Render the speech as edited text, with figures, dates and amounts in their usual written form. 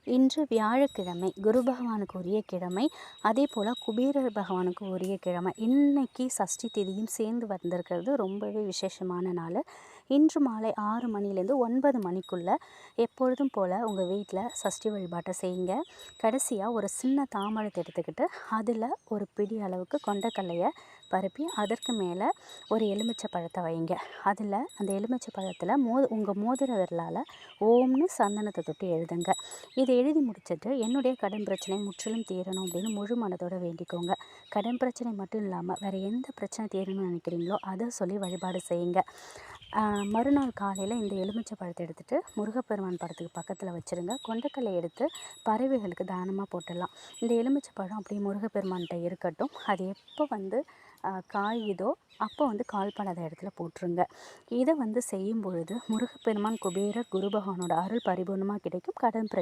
இன்று வியாழக்கிழமை, குரு பகவானுக்கு உரிய கிழமை. அதே போல் குபேரர் பகவானுக்கு உரிய கிழமை. இன்னைக்கு சஷ்டி திதியும் சேர்ந்து வந்திருக்கிறது ரொம்பவே விசேஷமான நாள். இன்று மாலை 6 மணிலேருந்து 9 மணிக்குள்ளே எப்பொழுதும் போல் உங்கள் வீட்டில் சஷ்டி வழிபாட்டை செய்யுங்க. கடைசியாக ஒரு சின்ன தாமரத்தை எடுத்துக்கிட்டு அதில் ஒரு பிடி அளவுக்கு கொண்டக்கல்லையை பரப்பி அதற்கு மேலே ஒரு எலுமிச்சை பழத்தை வைங்க. அதில் அந்த எலுமிச்சை பழத்தில் உங்கள் மோதிர விரலால் ஓம்னு சந்தனத்தை தொட்டு எழுதுங்க. இதை எழுதி முடிச்சுட்டு என்னுடைய கடன் பிரச்சனை முற்றிலும் தீரணும் அப்படின்னு முழு மனதோடு வேண்டிக்கோங்க. கடன் பிரச்சனை மட்டும் இல்லாமல் வேறு எந்த பிரச்சனை தீரணும்னு நினைக்கிறீங்களோ அதை சொல்லி வழிபாடு செய்யுங்க. மறுநாள் காலையில் இந்த எலுமிச்சை பழத்தை எடுத்துகிட்டு முருகப்பெருமான் படத்துக்கு பக்கத்தில் வச்சுருங்க. கொண்டக்கல்லை எடுத்து பறவைகளுக்கு தானமாக போட்டுடலாம். இந்த எலுமிச்சை பழம் அப்படியே முருகப்பெருமான்கிட்ட இருக்கட்டும். அது எப்போ காயுதோ அப்போ கால் பண்ணாத இடத்துல போட்டுருங்க. இதை செய்யும் பொழுது முருகப்பெருமான், குபேரர், குரு பகவானோட அருள் பரிபூர்ணமாக கிடைக்கும். கடன் பிரச்சனை